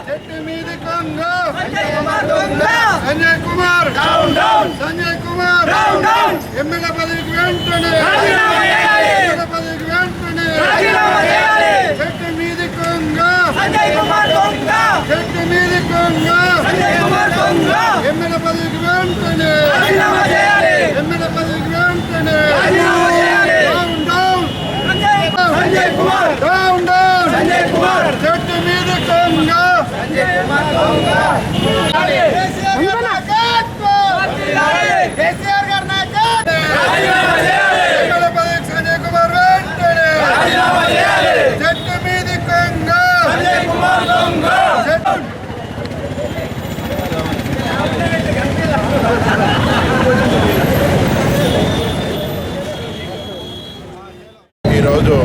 చెట్టు మీది కొంగ సంజయ్ కుమార్ సంజయ్ కుమార్ ఎమ్మెల్యే పదవికి వెంటనే ఎమ్మెల్యే పదవికి వెంటనే చెట్టు మీది కొంగ చెట్టు మీది కొంగ ఎమ్మెల్యే పదవికి వెంటనే ఎమ్మెల్యే పదవికి వెంటనే సంజయ్ కుమార్ డౌన్ డౌన్ సంజయ్ కుమార్ చెట్టు మీద కొంగ సంజయ్ కుమార్ కొంగ కేసీఆర్ గారి నాయకత్వం ఎమ్మెల్యే పదవికి సంజయ్ కుమార్ వెంటనే చెట్టు మీద కొంగ సంజయ్ కుమార్ కొంగ ఈరోజు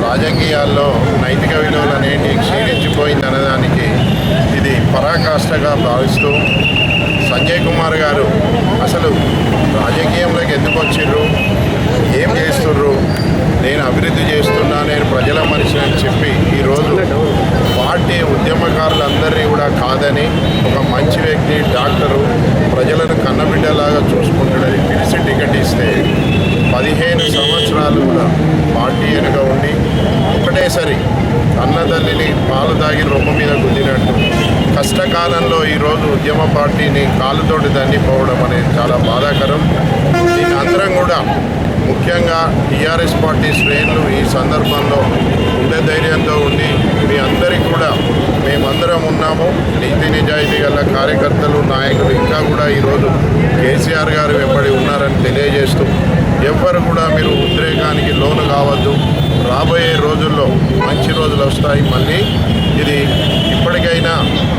రాజకీయాల్లో నైతిక విలువలు అనేవి క్షీణించిపోయింది అనడానికి ఇది పరాకాష్ఠగా భావిస్తూ సంజయ్ కుమార్ గారు అసలు రాజకీయంలోకి ఎందుకు వచ్చిర్రు, ఏం చేస్తుర్రు, నేను అభివృద్ధి చేస్తున్నా, నేను ప్రజల మనిషి అని చెప్పి ఈరోజు పార్టీ ఉద్యమకారులందరినీ కూడా కాదని ఒక మంచి వ్యక్తి, డాక్టరు, ప్రజలను కన్నబిడ్డలాగా చూసుకుంటాడని పిలిచి టికెట్ ఇస్తే 15 సంవత్సరాలు కూడా పార్టీ వెనుక ఉండి ఒకటేసారి అన్నదల్లిని పాలు తాగి రొమ్మ మీద గుద్దినట్టు కష్టకాలంలో ఈరోజు ఉద్యమ పార్టీని కాలుతోటి దండిపోవడం అనేది చాలా బాధాకరం. దీని అందరం కూడా ముఖ్యంగా టీఆర్ఎస్ పార్టీ శ్రేణులు ఈ సందర్భంలో ఉండే ధైర్యంతో ఉండి మీ అందరికీ కూడా మేమందరం ఉన్నాము, నీతి నిజాయితీ గల కార్యకర్తలు, నాయకులు ఇంకా కూడా ఈరోజు కేసీఆర్ గారు వెంబడి ఉన్నారని తెలియజేస్తూ ఎవ్వరు కూడా మీరు ఉద్రేకానికి లోను కావద్దు. రాబోయే రోజుల్లో మంచి రోజులు వస్తాయి. మళ్ళీ ఇది ఇప్పటికైనా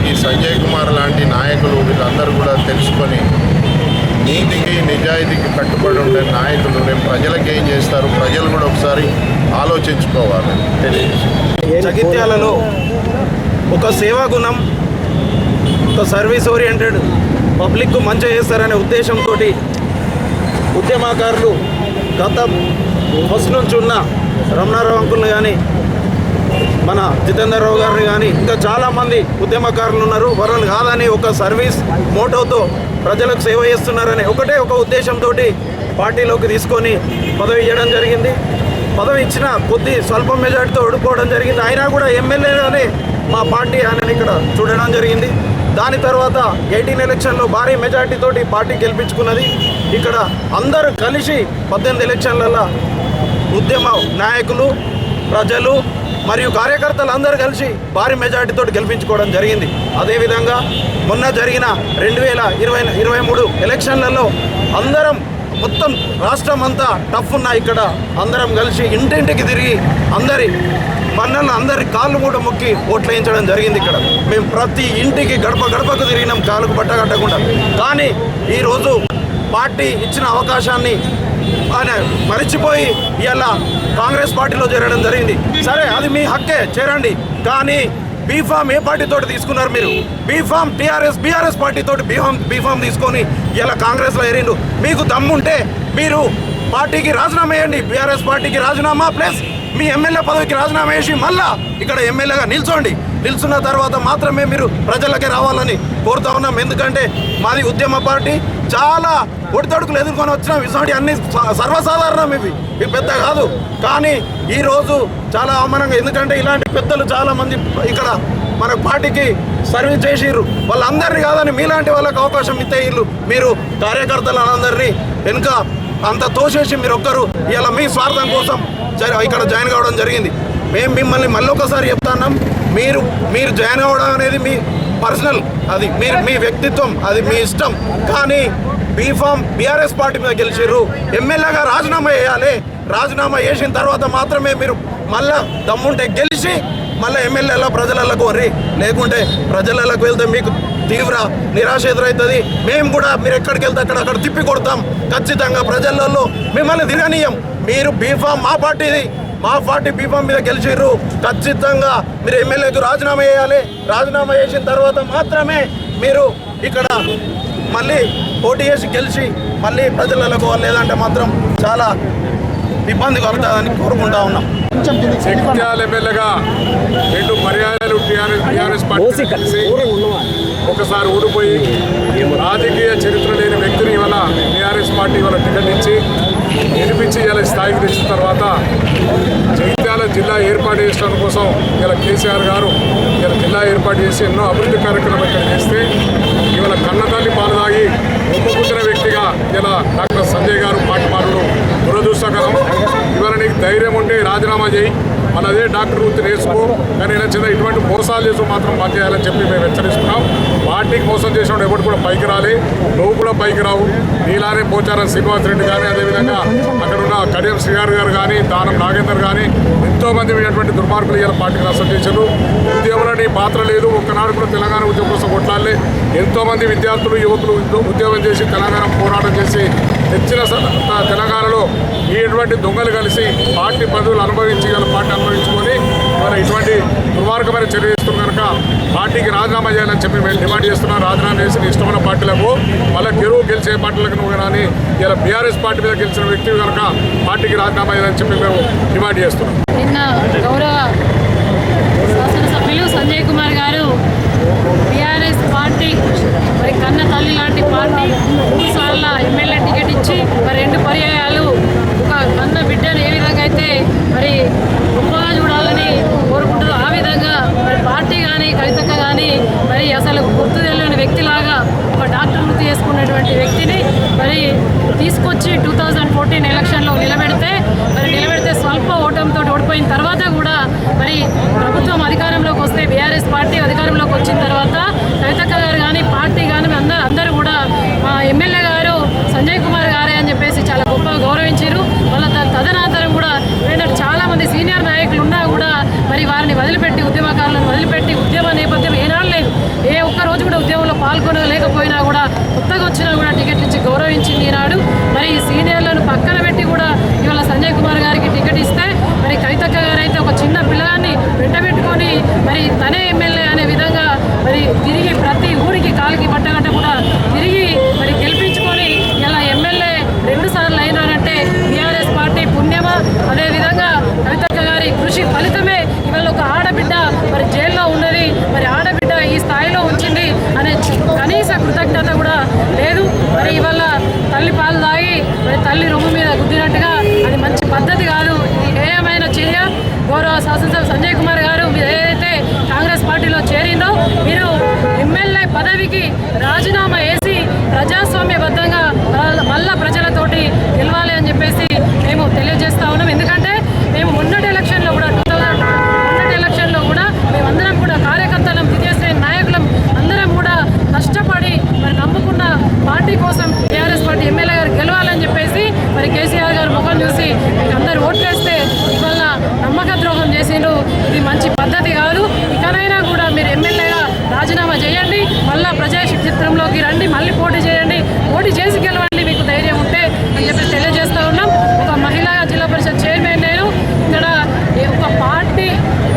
ఈ సంజయ్ కుమార్ లాంటి నాయకులు వీళ్ళందరూ కూడా తెలుసుకొని నీతికి నిజాయితీకి కట్టుబడి ఉండే నాయకులు రేపు ప్రజలకు ఏం చేస్తారు, ప్రజలు కూడా ఒకసారి ఆలోచించుకోవాలి తెలియజేసి జగిత్యాలలో ఒక సేవా గుణం, ఒక సర్వీస్ ఓరియంటెడ్, పబ్లిక్కు మంచి చేస్తారనే ఉద్దేశంతో ఉద్యమకారులు గత ఫస్ట్ నుంచి ఉన్న రమణారావు అంకుల్ని కానీ, మన జితేందర్ రావు గారిని కానీ, ఇంకా చాలామంది ఉద్యమకారులు ఉన్నారు. వాళ్ళని కాదని ఒక సర్వీస్ మోటోతో ప్రజలకు సేవ చేస్తున్నారని ఒక ఉద్దేశంతో పార్టీలోకి తీసుకొని పదవి ఇవ్వడం జరిగింది. పదవి ఇచ్చిన కొద్ది స్వల్ప మెజార్టీతో ఓడిపోవడం జరిగింది. అయినా కూడా ఎమ్మెల్యేగానే మా పార్టీ ఆయనని ఇక్కడ చూడడం జరిగింది. దాని తర్వాత 18 ఎలక్షన్లో భారీ మెజార్టీతోటి పార్టీ గెలిపించుకున్నది. ఇక్కడ అందరూ కలిసి 18 ఎలక్షన్లలో ఉద్యమ నాయకులు, ప్రజలు మరియు కార్యకర్తలు అందరూ కలిసి భారీ మెజార్టీతో గెలిపించుకోవడం జరిగింది. అదేవిధంగా మొన్న జరిగిన 2023 ఎలక్షన్లలో అందరం మొత్తం రాష్ట్రం అంతా టఫ్ ఉన్న ఇక్కడ అందరం కలిసి ఇంటింటికి తిరిగి అందరి కాళ్ళు కూడా మొక్కి ఓట్లు వేయించడం జరిగింది. ఇక్కడ మేము ప్రతి ఇంటికి గడపకు తిరిగినాం, కాళ్ళకు బట్ట కట్టకుండా. కానీ ఈరోజు పార్టీ ఇచ్చిన అవకాశాన్ని ఆయన మరిచిపోయి ఇలా కాంగ్రెస్ పార్టీలో చేరడం జరిగింది. సరే, అది మీ హక్కే, చేరండి. కానీ బీఫామ్ ఏ పార్టీతో తీసుకున్నారు మీరు? బీఫామ్ బీఆర్ఎస్ పార్టీతో బీఫామ్ తీసుకొని ఇలా కాంగ్రెస్లో చేరిండు. మీకు దమ్ముంటే మీరు పార్టీకి రాజీనామా చేయండి. బీఆర్ఎస్ పార్టీకి రాజీనామా ప్లస్ మీ ఎమ్మెల్యే పదవికి రాజీనామా చేసి మళ్ళా ఇక్కడ ఎమ్మెల్యేగా నిల్చోండి. నిల్చున్న తర్వాత మాత్రమే మీరు ప్రజలకే రావాలని కోరుతా ఉన్నాం. ఎందుకంటే మాది ఉద్యమ పార్టీ, చాలా ఒడితడుకులు ఎదుర్కొని వచ్చినాం. ఇటువంటి అన్ని సర్వసాధారణం, ఇవి పెద్ద కాదు. కానీ ఈరోజు చాలా అవమానంగా, ఎందుకంటే ఇలాంటి పెద్దలు చాలామంది ఇక్కడ మన పార్టీకి సర్వీస్ చేసిర్రు. వాళ్ళందరినీ కాదని మీలాంటి వాళ్ళకి అవకాశం ఇస్తే మీరు కార్యకర్తలందరినీ వెనుక అంత తోసేసి మీరు ఒక్కరు ఇలా మీ స్వార్థం కోసం ఇక్కడ జాయిన్ కావడం జరిగింది. మేము మిమ్మల్ని మళ్ళీ ఒకసారి చెప్తున్నాం, మీరు జాయిన్ అవ్వడం అనేది మీ పర్సనల్, అది మీ వ్యక్తిత్వం, అది మీ ఇష్టం. కానీ బీఫామ్ బీఆర్ఎస్ పార్టీ మీద గెలిచిర్రు, ఎమ్మెల్యేగా రాజీనామా చేయాలి. రాజీనామా చేసిన తర్వాత మాత్రమే మీరు మళ్ళా దమ్ముంటే గెలిచి మళ్ళీ ఎమ్మెల్యేల ప్రజలకు వర్రి, లేకుంటే ప్రజలకు వెళ్తే మీకు తీవ్ర నిరాశ ఎదురవుతుంది. మేము కూడా మీరు ఎక్కడికి వెళ్తే అక్కడ తిప్పి కొడతాం. ఖచ్చితంగా ప్రజలలో మిమ్మల్ని తిరగనీయం. మీరు బీఫామ్ మా పార్టీ బీఫామ్ మీద గెలిచిర్రు, ఖచ్చితంగా మీరు ఎమ్మెల్యేకు రాజీనామా చేయాలి. రాజీనామా చేసిన తర్వాత మాత్రమే మీరు ఇక్కడ మళ్ళీ పోటీ చేసి గెలిచి మళ్ళీ ప్రజలకు, లేదంటే మాత్రం చాలా ఇబ్బంది కలుగుతుందని కోరుకుంటా ఉన్నాం. జగిత్యాల ఎమ్మెల్యేగా 2 పర్యాయాలు టీఆర్ఎస్ పార్టీ కలిసి ఒకసారి ఓడిపోయి రాజకీయ చరిత్ర లేని వ్యక్తిని ఇవాళ టీఆర్ఎస్ పార్టీ ఇవాళ టికెట్ ఇచ్చి గెలిపించి ఇలా స్థాయికి తెచ్చిన తర్వాత జగిత్యాల జిల్లా ఏర్పాటు చేయడం కోసం ఇలా కేసీఆర్ గారు ఇలా జిల్లా ఏర్పాటు చేసి ఎన్నో అభివృద్ధి కార్యక్రమాలు ఇక్కడ చేస్తే ఇవాళ కన్నతల్లి పాలు తాగి ఒప్పుకుంటున్న వ్యక్తిగా ఇలా డాక్టర్ సంజయ్ గారు పార్టీ మారడం దురదృష్టకరం. ఇవాళ నీకు ధైర్యం ఉంటే రాజీనామా చేయి, మన అదే డాక్టర్ వృత్తి నేర్చుకో, కానీ చిన్న ఇటువంటి మోసాలు చేస్తూ మాత్రం బంద్ చేయాలని చెప్పి మేము హెచ్చరిస్తున్నాం. పార్టీకి మోసం చేసినప్పుడు ఎవరు కూడా పైకి రాలే, నువ్వు కూడా పైకి రావు. నీలానే పోచారం శ్రీనివాస్ రెడ్డి కానీ అదేవిధంగా అక్కడ ఉన్న కడియం శ్రీగారు గారు కానీ దానం నాగేందర్ కానీ ఎంతోమంది అయినటువంటి దుర్మార్గులు ఇలా పార్టీకి నష్టం చేశారు. ఉద్యమంలో నీ పాత్ర లేదు. ఒక్కనాడు కూడా తెలంగాణ ఉద్యమం కోసం కొట్లాడలే. ఎంతోమంది విద్యార్థులు యువకులు ఉద్యోగం చేసి తెలంగాణ పోరాటం చేసి తెచ్చిన తెలంగాణలో ఇటువంటి దొంగలు కలిసి పార్టీ పదవులు అనుభవించి పార్టీ అనుభవించుకొని మరి ఇటువంటి దుర్మార్గమైన చర్య చేస్తున్నారు కనుక పార్టీకి రాజీనామా చేయాలని చెప్పి మేము డిమాండ్ చేస్తున్నాం. రాజీనామా చేసి ఇష్టమైన పార్టీలకు మళ్ళీ గెలిచే పార్టీలకు కానీ ఇలా బీఆర్ఎస్ పార్టీ మీద గెలిచిన వ్యక్తి కనుక పార్టీకి రాజీనామా చేయాలని చెప్పి మేము డిమాండ్ చేస్తున్నాం. నిన్న గౌరవ శాసనసభ్యులు సంజయ్ కుమార్ గారు బీఆర్ఎస్ పార్టీ మరి కన్న తల్లి లాంటి పార్టీ 3 సార్ల ఎమ్మెల్యే టికెట్ ఇచ్చి మరి 2 పర్యాయాలు ఒక కన్న బిడ్డను ఏ విధంగా అయితే మరి గొప్పగా చూడాలని కోరుకుంటారో ఆ విధంగా మరి పార్టీ కానీ కవితక్క కానీ మరి అసలు గుర్తు తెలియని వ్యక్తిలాగా ఒక డాక్టర్ వృత్తి చేసుకున్నటువంటి వ్యక్తిని మరి తీసుకొచ్చి 2014 ఎలక్షన్లో నిలబెడితే స్వల్ప ఓటంతో ఓడిపోయిన తర్వాత కూడా మరి ప్రభుత్వం అధికారంలోకి వస్తే బీఆర్ఎస్ పార్టీ అధికారంలోకి వచ్చిన తర్వాత కవితక్క గారు కానీ పార్టీ కానీ అందరూ కూడా మా ఎమ్మెల్యే గారు సంజయ్ కుమార్ గారే అని చెప్పేసి చాలా గొప్పగా గౌరవించారు. వాళ్ళ తదనంతరం కూడా ఏంటంటే చాలామంది సీనియర్ నాయకులు ఉన్నా కూడా మరి వారిని వదిలిపెట్టి ఉద్యమకారులను వదిలిపెట్టి ఉద్యమ నేపథ్యం ఏనాడు లేదు. ఏ ఒక్క రోజు కూడా ఉద్యమంలో పాల్గొనలేకపోయినా కూడా కొత్తగా వచ్చినా కూడా టికెట్ ఇచ్చి గౌరవించింది ఈనాడు. మరి సీనియర్లను పక్కన పెట్టి కూడా ఇవాళ సంజయ్ కుమార్ గారికి టికెట్ ఇస్తే మరి కవితక్క గారు అయితే ఒక చిన్న పిల్లగాన్ని వెంటబెట్టుకొని మరి తనే ఎమ్మెల్యే అనే విధంగా మరి తిరిగి ప్రతి ఊరికి కాలికి పట్టగట్ట కూడా తిరిగి మరి గెలిపించుకొని ఇలా ఎమ్మెల్యే 2 సార్లు అయినారంటే టీఆర్ఎస్ పార్టీ పుణ్యమా, అదేవిధంగా కవితక్క గారి కృషి ఫలితమే ఇవాళ ఒక ఆడబిడ్డ మరి జైల్లో ఉన్నది. మరి ఆడబిడ్డ ఈ స్థాయిలో ఉంచింది అనే కనీస కృతజ్ఞత కూడా లేదు. మరి ఇవాళ తల్లి పాలు తాగి మరి తల్లి రొమ్ము మీద గుద్దినట్టుగా అది మంచి పద్ధతి కాదు. ఏమైనా చర్య గౌరవ శాసనసభ సంజయ్ కుమార్ గారు మీరు ఏదైతే కాంగ్రెస్ పార్టీలో చేరిందో మీరు ఎమ్మెల్యే పదవికి రాజీనామా వేసి ప్రజాస్వామ్యబద్ధంగా మళ్ళా ప్రజలతోటి గెలవాలి అని చెప్పేసి మేము తెలియజేస్తా ఉన్నాం. ఎందుకంటే మేము మొన్నటి ఎలక్షన్లో కూడా మేమందరం కూడా కార్యకర్తలం విద్యాశ్రేణి నాయకులం అందరం కూడా కష్టపడి మరి నమ్ముకున్న పార్టీ కోసం టీఆర్ఎస్ పార్టీ ఎమ్మెల్యే గారు గెలవాలని చెప్పేసి మరి కేసీఆర్ గారు ముఖం చూసి అందరూ ఓట్లేస్తే ఇవాళ నమ్మక ద్రోహం చేసిండ్రు. ఇది మంచి పద్ధతి కాదు. ఇకనైనా కూడా మీరు ఎమ్మెల్యేగా రాజీనామా చేయండి, మళ్ళీ ప్రజా చిత్రంలోకి రండి, మళ్ళీ పోటీ చేయండి, పోటీ చేసి గెలవండి మీకు ధైర్యం ఉంటే అని చెప్పి తెలియజేస్తూ ఉన్నాం. ఒక మహిళా జిల్లా పరిషత్ చైర్మన్ నేను ఇక్కడ ఒక పార్టీ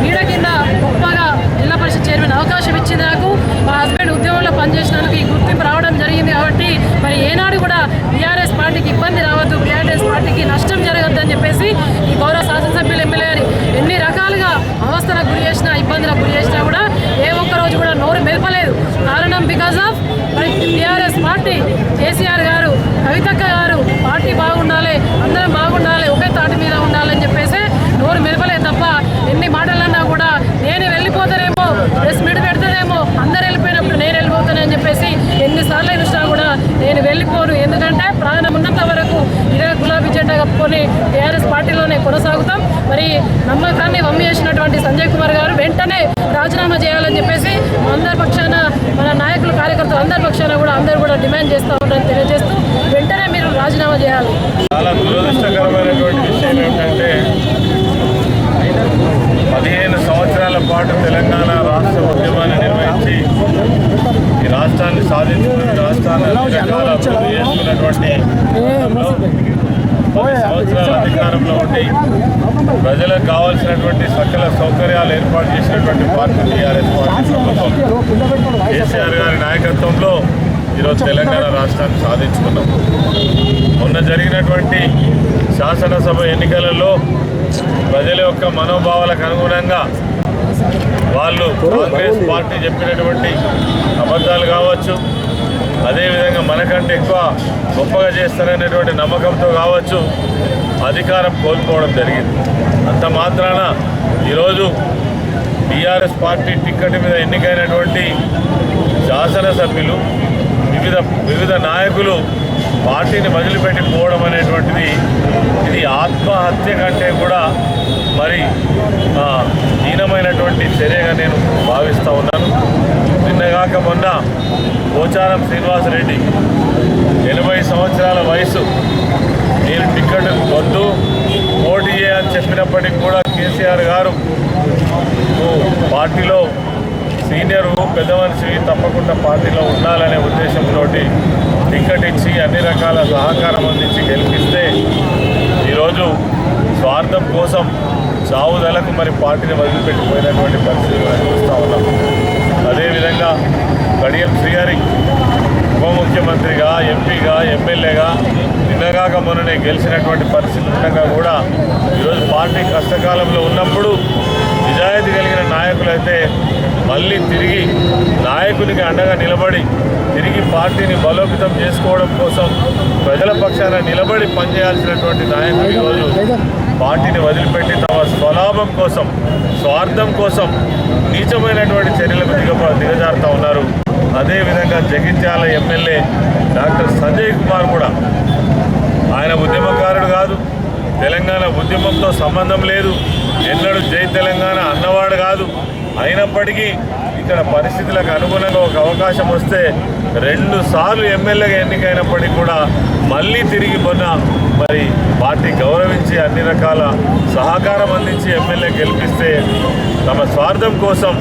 నీడ కింద గొప్పగా జిల్లా పరిషత్ చైర్మన్ అవకాశం ఇచ్చింది నాకు. మా హస్బెండ్ ఉద్యోగంలో పనిచేసినందుకు ఈ గుర్తింపు రావడం జరిగింది. కాబట్టి మరి ఏనాడు కూడా బీఆర్ఎస్ పార్టీకి ఇబ్బంది రావద్దు, బీఆర్ఎస్ పార్టీకి నష్టం జరగద్దు అని చెప్పేసి ఈ గౌరవ శాసనసభ్యులు ఎమ్మెల్యే గారు ఎన్ని రకాలుగా అవస్థలకు గురి చేసినా ఇబ్బందులకు గురి చేసినా కూడా ఏ ఒక్క రోజు కూడా నోరు మెదపలేదు. కారణం బికాజ్ ఆఫ్ మరి టీఆర్ఎస్ పార్టీ కేసీఆర్ గారు కవితక్క గారు పార్టీ బాగుండాలి, అందరం బాగుండాలి, ఒకే తాటి మీద ఉండాలని చెప్పేసి నోరు మెదపలేదు తప్ప ఎన్ని మాటలన్నా కూడా నేను వెళ్ళిపోతానేమో, ప్రెస్ మీట్ పెడతానేమో, అందరు వెళ్ళిపోయినప్పుడు నేను వెళ్ళిపోతానని చెప్పేసి ఎన్నిసార్లు చూసినా కూడా నేను వెళ్ళిపోను. ఎందుకంటే ప్రాణం ఉన్నంత వరకు ఇదే గులాబీ జెండా కప్పుకొని టీఆర్ఎస్ పార్టీలోనే కొనసాగుతాం. మరి నమ్మకాన్ని వమ్మి చేసినటువంటి సంజయ్ కుమార్ గారు వెంటనే రాజీనామా చేయాలని చెప్పేసి అందరి పక్షాన మన నాయకులు కార్యకర్తలు అందరి పక్షాన కూడా అందరూ కూడా డిమాండ్ చేస్తూ ఉంటారని తెలియజేస్తూ వెంటనే మీరు రాజీనామా చేయాలి. చాలా దురదృష్టకరమైనటువంటి విషయం ఏమిటంటే 15 సంవత్సరాల పాటు తెలంగాణ రాష్ట్ర ఉద్యమాన్ని నిర్వహించి ఈ రాష్ట్రాన్ని సాధించుకుని రాష్ట్రాన్ని అన్ని రకాల అభివృద్ధి చేసుకున్నటువంటి 10 సంవత్సరాల అధికారంలో ఉండి ప్రజలకు కావాల్సినటువంటి సకల సౌకర్యాలు ఏర్పాటు చేసినటువంటి పార్టీ టీఆర్ఎస్ పార్టీ ప్రభుత్వం కేసీఆర్ గారి నాయకత్వంలో ఈరోజు తెలంగాణ రాష్ట్రాన్ని సాధించుకున్నాం. మొన్న జరిగినటువంటి శాసనసభ ఎన్నికలలో ప్రజల యొక్క మనోభావాలకు అనుగుణంగా వాళ్ళు కాంగ్రెస్ పార్టీ చెప్పినటువంటి అబద్ధాలు కావచ్చు, అదేవిధంగా మనకంటే ఎక్కువ గొప్పగా చేస్తారనేటువంటి నమ్మకంతో కావచ్చు అధికారం కోల్పోవడం జరిగింది. అంత మాత్రాన ఈరోజు టీఆర్ఎస్ పార్టీ టిక్కెట్ మీద ఎన్నికైనటువంటి శాసనసభ్యులు వివిధ నాయకులు పార్టీని వదిలిపెట్టి పోవడం అనేటువంటిది ఇది ఆత్మహత్య కంటే కూడా మరి హీనమైనటువంటి చర్యగా నేను భావిస్తూ ఉన్నాను. నిన్నగాక మొన్న పోచారం శ్రీనివాసరెడ్డి 80 సంవత్సరాల వయసు, నేను టిక్కెట్ వద్దు పోటీ చేయని చెప్పినప్పటికీ కూడా కేసీఆర్ గారు పార్టీలో సీనియర్ పెద్ద మనిషి తప్పకుండా పార్టీలో ఉండాలనే ఉద్దేశంతో టికెట్ ఇచ్చి అన్ని రకాల సహకారం అందించి గెలిపిస్తే ఈరోజు స్వార్థం కోసం చావుదలకు మరి పార్టీని వదిలిపెట్టిపోయినటువంటి పరిస్థితులు చూస్తూ ఉన్నాం. అదేవిధంగా కడియం శ్రీహరి ఉప ముఖ్యమంత్రిగా, ఎంపీగా, ఎమ్మెల్యేగా నిన్నగాక మొన్ననే గెలిచినటువంటి పరిస్థితి ఉండగా కూడా ఈరోజు పార్టీ కష్టకాలంలో ఉన్నప్పుడు నిజాయితీ కలిగిన నాయకులైతే మళ్ళీ తిరిగి నాయకునికి అండగా నిలబడి తిరిగి పార్టీని బలోపేతం చేసుకోవడం కోసం ప్రజల పక్షాన నిలబడి పనిచేయాల్సినటువంటి నాయకులు ఈరోజు పార్టీని వదిలిపెట్టి తమ స్వలాభం కోసం, స్వార్థం కోసం నీచమైనటువంటి చర్యలకు దిగజారుతూ ఉన్నారు. అదేవిధంగా జగిత్యాల ఎమ్మెల్యే డాక్టర్ సంజయ్ కుమార్ కూడా ఆయన ఉద్యమకారుడు కాదు, తెలంగాణ ఉద్యమంతో సంబంధం లేదు, ఎన్నడూ జై తెలంగాణ అన్నవాడు కాదు. అయినప్పటికీ ఇక్కడ పరిస్థితులకు అనుగుణంగా ఒక అవకాశం వస్తే 2 సార్లు ఎమ్మెల్యేగా ఎన్నికైనప్పటికీ కూడా మళ్ళీ తిరిగి మొన్న మరి పార్టీ గౌరవించి అన్ని రకాల సహకారం అందించి ఎమ్మెల్యే గెలిపిస్తే తమ స్వార్థం కోసం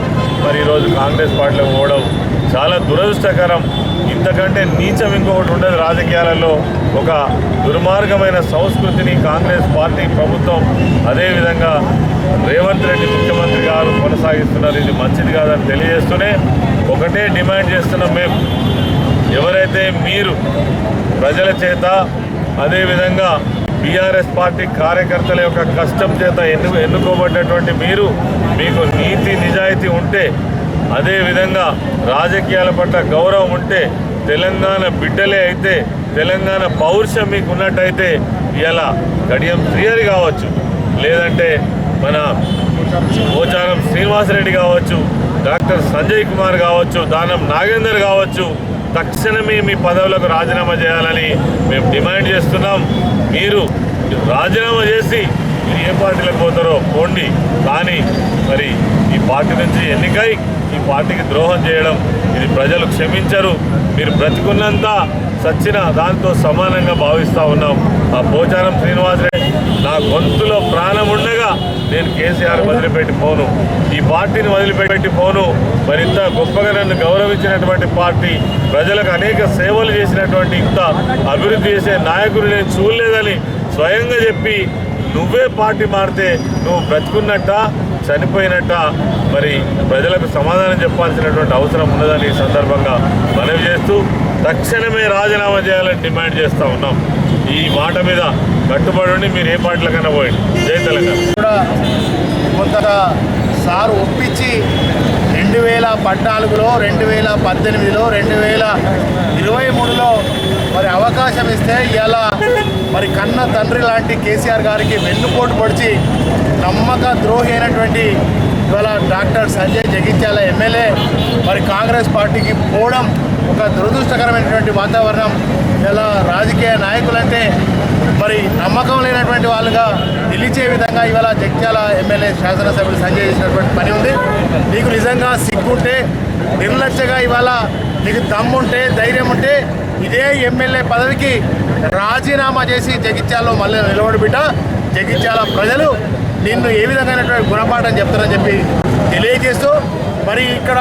మరి ఈరోజు కాంగ్రెస్ పార్టీలో పోవడం చాలా దురదృష్టకరం. ఇంతకంటే నీచం ఇంకొకటి ఉండదు రాజకీయాలలో. ఒక దుర్మార్గమైన సంస్కృతిని కాంగ్రెస్ పార్టీ ప్రభుత్వం, అదేవిధంగా రేవంత్ రెడ్డి ముఖ్యమంత్రి గారు కొనసాగిస్తున్నారు. ఇది మంచిది కాదని తెలియజేస్తూనే ఒకటే డిమాండ్ చేస్తున్నాం మేము, ఎవరైతే మీరు ప్రజల చేత అదేవిధంగా బీఆర్ఎస్ పార్టీ కార్యకర్తల యొక్క కష్టం చేత ఎన్నుకోబడ్డటువంటి మీకు నీతి నిజాయితీ ఉంటే, అదేవిధంగా రాజకీయాల పట్ల గౌరవం ఉంటే, తెలంగాణ బిడ్డలే అయితే, తెలంగాణ పౌరుషం మీకు ఉన్నట్టయితే ఇలా కడియం శ్రీహరి కావచ్చు, లేదంటే మన పోచారం శ్రీనివాసరెడ్డి కావచ్చు, డాక్టర్ సంజయ్ కుమార్ కావచ్చు, దానం నాగేందర్ కావచ్చు, తక్షణమే మీ పదవులకు రాజీనామా చేయాలని మేము డిమాండ్ చేస్తున్నాం. మీరు రాజీనామా చేసి మీరు ఏ పార్టీలకు పోతారో పోండి, కానీ మరి ఈ పార్టీ నుంచి ఎన్నికై ఈ పార్టీకి ద్రోహం చేయడం ఇది ప్రజలు క్షమించరు. మీరు బ్రతికున్నంత సచ్చిన దాంతో సమానంగా భావిస్తూ ఉన్నాం. ఆ పోచారం శ్రీనివాసరెడ్డి నా గొంతులో ప్రాణం ఉండగా నేను కేసీఆర్ వదిలిపెట్టి పోను, ఈ పార్టీని వదిలిపెట్టి పోను. మరింత గొప్పగా నన్ను గౌరవించినటువంటి పార్టీ, ప్రజలకు అనేక సేవలు చేసినటువంటి ఇంత అభివృద్ధి చేసే నాయకులు నేను చూడలేదని స్వయంగా చెప్పి నువ్వే పార్టీ మారితే నువ్వు బ్రతుకున్నట్ట చనిపోయినట్ట మరి ప్రజలకు సమాధానం చెప్పాల్సినటువంటి అవసరం ఉన్నదని ఈ సందర్భంగా మనవి చేస్తూ తక్షణమే రాజీనామా చేయాలని డిమాండ్ చేస్తూ ఉన్నాం. ఈ మాట మీద కట్టుబడి మీరు ఏ పార్టీలకైనా పోయండి. జై తెలంగాణ. కూడా కొంత సార్ ఒప్పించి 2014లో 2018లో 2023లో మరి అవకాశం ఇస్తే ఇలా మరి కన్న తండ్రి లాంటి కేసీఆర్ గారికి వెన్నుపోటు పొడిచి నమ్మక ద్రోహి అయినటువంటి ఇవాళ డాక్టర్ సంజయ్ జగిత్యాల ఎమ్మెల్యే మరి కాంగ్రెస్ పార్టీకి పోవడం ఒక దురదృష్టకరమైనటువంటి వాతావరణం. ఇలా రాజకీయ నాయకులంటే మరి నమ్మకం లేనటువంటి వాళ్ళుగా నిలిచే విధంగా ఇవాళ జగిత్యాల ఎమ్మెల్యే శాసనసభ్యులు సంజయ్ చేసినటువంటి పని ఉంది. నీకు నిజంగా సిగ్గుంటే, నిర్లక్ష్యగా ఇవాళ నీకు దమ్ముంటే, ధైర్యం ఉంటే ఇదే ఎమ్మెల్యే పదవికి రాజీనామా చేసి జగిత్యాలలో మళ్ళీ నిలబడి బిడ్డ. జగిత్యాల ప్రజలు నిన్ను ఏ విధమైనటువంటి గుణపాఠం చెప్తారని చెప్పి తెలియజేస్తూ మరి ఇక్కడ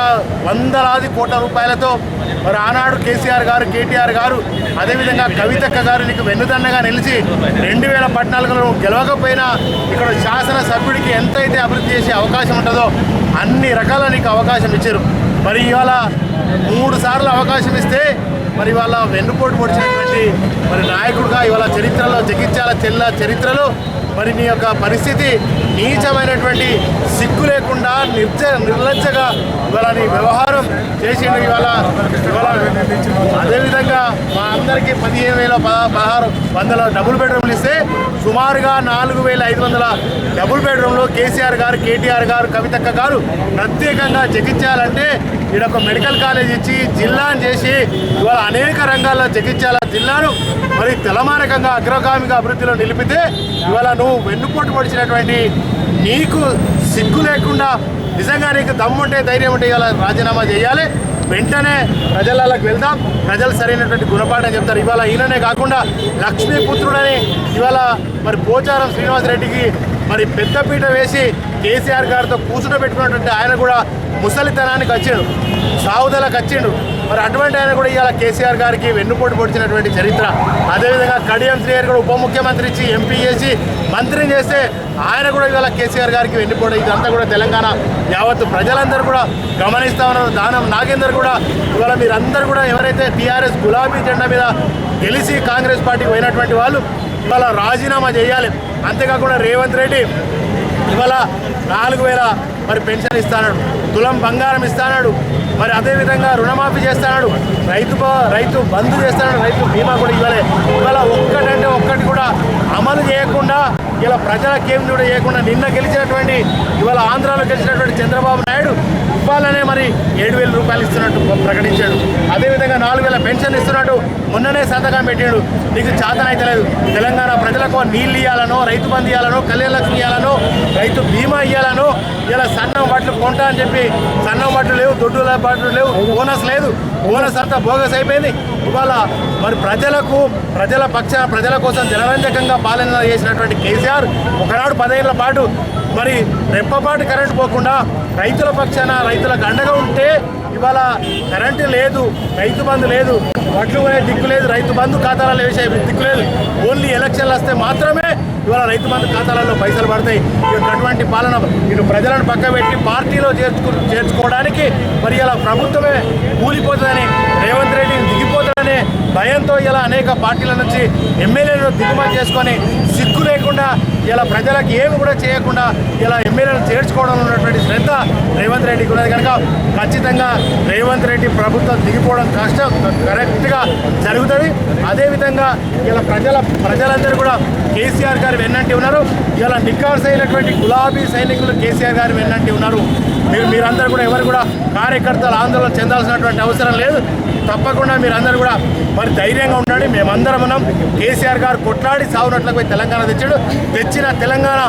వందలాది కోట్ల రూపాయలతో మరి ఆనాడు కేసీఆర్ గారు, కేటీఆర్ గారు, అదేవిధంగా కవితక్క గారు నీకు వెన్నుదన్నగా నిలిచి 2014లో గెలవకపోయినా ఇక్కడ శాసనసభ్యుడికి ఎంతైతే అభివృద్ధి చేసే అవకాశం ఉంటుందో అన్ని రకాల నీకు అవకాశం ఇచ్చారు. మరి ఇవాళ 3 సార్లు అవకాశం ఇస్తే మరి ఇవాళ వెన్నుపోటు పొడిచినటువంటి మరి నాయకుడిగా ఇవాళ చరిత్రలో జగిత్యాల చరిత్రలో మరి నీ యొక్క పరిస్థితి నీచమైనటువంటి సిగ్గు లేకుండా నిర్లజ్జగా ఇవాళ నీ వ్యవహారం చేసిండు. ఇవాళ అదేవిధంగా మా అందరికీ 15,1600 డబుల్ బెడ్రూమ్లు ఇస్తే సుమారుగా 4,500 డబుల్ బెడ్రూమ్లో కేసీఆర్ గారు, కేటీఆర్ గారు, కవితక్క గారు ప్రత్యేకంగా జగిత్యాలంటే ఇక్కడ ఒక మెడికల్ కాలేజ్ ఇచ్చి జిల్లాను చేసి ఇవాళ అనేక రంగాల్లో జగిత్యాల జిల్లాను మరి తెలమానకంగా అగ్రగామిగా అభివృద్ధిలో నిలిపితే ఇవాళ నువ్వు వెన్నుపోటు పొడిచినటువంటి నీకు సిగ్గు లేకుండా నిజంగా నీకు దమ్ముంటే ధైర్యం ఉంటే ఇవాళ రాజీనామా చేయాలి. వెంటనే ప్రజలకి వెళ్దాం, ప్రజలు సరైనటువంటి గుణపాఠం చెప్తారు. ఇవాళ ఈయననే కాకుండా లక్ష్మీపుత్రుడని ఇవాళ మరి పోచారం శ్రీనివాసరెడ్డికి మరి పెద్దపీట వేసి కేసీఆర్ గారితో కూర్చుండబెట్టుకున్నటువంటి ఆయన కూడా ముసలితనానికి వచ్చిండు, సావుదలకు వచ్చిండు. మరి అటువంటి ఆయన కూడా ఇవాళ కేసీఆర్ గారికి వెన్నుపోటు పొడిచినటువంటి చరిత్ర. అదేవిధంగా కడియం శ్రీహరి కూడా ఉప ముఖ్యమంత్రి ఇచ్చి ఎంపీ చేసి మంత్రిని చేస్తే ఆయన కూడా ఇవాళ కేసీఆర్ గారికి వెన్నుపోటు. ఇదంతా కూడా తెలంగాణ యావత్తు ప్రజలందరూ కూడా గమనిస్తా ఉన్నారు. దానం నాగేందర్ కూడా ఇవాళ మీరందరూ కూడా ఎవరైతే టీఆర్ఎస్ గులాబీ జెండా మీద గెలిచి కాంగ్రెస్ పార్టీకి పోయినటువంటి వాళ్ళు ఇవాళ రాజీనామా చేయాలి. అంతేకాకుండా రేవంత్ రెడ్డి ఇవాళ 4,000 మరి పెన్షన్ ఇస్తాడు, తులం బంగారం ఇస్తాడు, మరి అదేవిధంగా రుణమాఫీ చేస్తాడు, రైతు బంధు చేస్తాడు, రైతు బీమా కూడా ఇవాళ ఒక్కటంటే ఒక్కటి కూడా అమలు చేయకుండా ఇలా ప్రజలకేం కూడా చేయకుండా నిన్న గెలిచినటువంటి ఇవాళ ఆంధ్రాలో గెలిచినటువంటి చంద్రబాబు నాయుడు ఇవ్వాలనే మరి 7,000 రూపాయలు ఇస్తున్నట్టు ప్రకటించాడు. అదేవిధంగా 4,000 పెన్షన్ ఇస్తున్నట్టు మొన్ననే సంతకం పెట్టాడు. నీకు చేతనైతే లేదు. తెలంగాణ ప్రజలకు నీళ్ళు ఇవ్వాలనో, రైతు బంధు ఇవ్వాలనో, కళ్యాణ లక్ష్మి ఇవ్వాలనో, రైతు బీమా ఇవ్వాలనో, ఇలా సన్నం బట్టలు కొంటా అని చెప్పి సన్నం బట్టలు లేవు, దొడ్డుల బట్టలు లేవు, బోనస్ లేదు, బోనస్ అంతా బోగస్ అయిపోయింది. ఇవాళ మరి ప్రజల కోసం జనరంజకంగా పాలన చేసినటువంటి కేసీఆర్ ఒకనాడు 10 ఏళ్ల పాటు మరి రెప్పపాటు కరెంటు పోకుండా రైతుల పక్షాన రైతులకు అండగా ఉంటే ఇవాళ కరెంటు లేదు, రైతు బంధు లేదు, వడ్లు కొనే దిక్కు లేదు, రైతు బంధు ఖాతాలలో వేసే దిక్కు లేదు. ఓన్లీ ఎలక్షన్లు వస్తే మాత్రమే ఇవాళ రైతు బంధు ఖాతాలలో పైసలు పడతాయి. అటువంటి పాలన ఇటు ప్రజలను పక్కబెట్టి పార్టీలో చేర్చుకోవడానికి మరి ఇలా ప్రభుత్వమే కూలిపోతుందని, రేవంత్ రెడ్డిని దిగిపోతుందనే భయంతో ఇలా అనేక పార్టీల నుంచి ఎమ్మెల్యేలను దిగుమతి చేసుకొని సిగ్గు లేకుండా ఇలా ప్రజలకు ఏమి కూడా చేయకుండా ఇలా ఎమ్మెల్యేలను చేర్చుకోవడంలో ఉన్నటువంటి శ్రద్ధ రేవంత్ రెడ్డికి ఉన్నది. కనుక ఖచ్చితంగా రేవంత్ రెడ్డి ప్రభుత్వం దిగిపోవడం కష్టం, కరెక్ట్గా జరుగుతుంది. అదేవిధంగా ఇలా ప్రజలందరూ కూడా కేసీఆర్ గారు వెన్నంటి ఉన్నారు. ఇలా నికార్స్ అయినటువంటి గులాబీ సైనికులు కేసీఆర్ గారు వెన్నంటి ఉన్నారు. మీరందరూ కూడా ఎవరు కూడా కార్యకర్తలు ఆందోళన చెందాల్సినటువంటి అవసరం లేదు. తప్పకుండా మీరందరూ కూడా మరి ధైర్యంగా ఉండండి. మేమందరం ఉన్నాం. కేసీఆర్ గారు కొట్లాడి సాగునట్లకు పోయి తెలంగాణ తెచ్చిన తెలంగాణ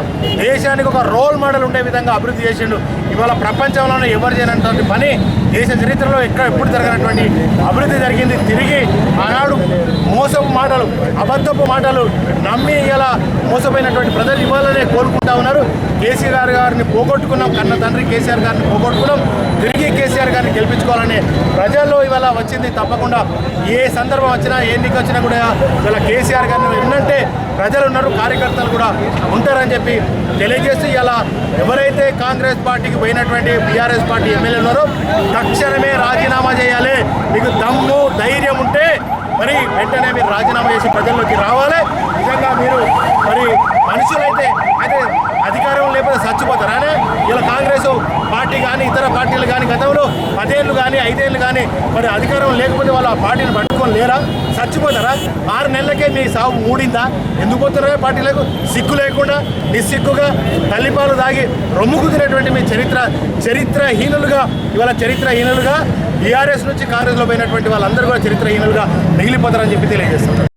దేశానికి ఒక రోల్ మోడల్ ఉండే విధంగా అభివృద్ధి చేసిండు. ఇవాళ ప్రపంచంలోనే ఎవరు చేయనటువంటి పని దేశ చరిత్రలో ఎప్పుడు జరగనటువంటి అభివృద్ధి జరిగింది. తిరిగి ఆనాడు మోసపు మాటలు, అబద్ధపు మాటలు నమ్మి ఇలా మోసపోయినటువంటి ప్రజలు ఇవాళనే కోలుకుంటా ఉన్నారు. కేసీఆర్ గారిని పోగొట్టుకున్నాం, కన్న తండ్రి కేసీఆర్ గారిని పోగొట్టుకున్నాం. తిరిగి కేసీఆర్ గారిని గెలిపించుకోవాలనే ప్రజల్లో ఇవాళ వచ్చింది. తప్పకుండా ఏ సందర్భం వచ్చినా, ఎన్నిక వచ్చినా కూడా ఇవాళ కేసీఆర్ గారిని ఎన్నంటే ప్రజలు ఉన్నారు, కార్యకర్తలు కూడా ఉంటారని చెప్పి తెలియజేస్తూ ఇలా ఎవరైతే కాంగ్రెస్ పార్టీకి పోయినటువంటి బీఆర్ఎస్ పార్టీ ఎమ్మెల్యేలు ఉన్నారో తక్షణమే రాజీనామా చేయాలి. మీకు దమ్ము ధైర్యం ఉంటే మరి వెంటనే మీరు రాజీనామా చేసి ప్రజల్లోకి రావాలి. నిజంగా మీరు మరి మనుషులైతే అధికారం లేకపోతే చచ్చిపోతారా? ఇలా కాంగ్రెస్ పార్టీ కానీ ఇతర పార్టీలు కానీ గతంలో 10 ఏళ్ళు కానీ 5 ఏళ్ళు కానీ మరి అధికారం లేకపోతే వాళ్ళు ఆ పార్టీని పట్టుకొని లేరా? చచ్చిపోతారా? 6 నెలలకే మీ సాగు మూడిందా? ఎందుకు పోతున్నారా పార్టీలకు? సిగ్గు లేకుండా నిస్సిగ్గుగా తల్లిపాలు దాగి రొమ్ము కుదిరేటువంటి మీ చరిత్రహీనులుగా టీఆర్ఎస్ నుంచి కాంగ్రెస్లో పోయినటువంటి వాళ్ళందరూ కూడా చరిత్రహీనులుగా మిగిలిపోతారని చెప్పి తెలియజేస్తున్నారు.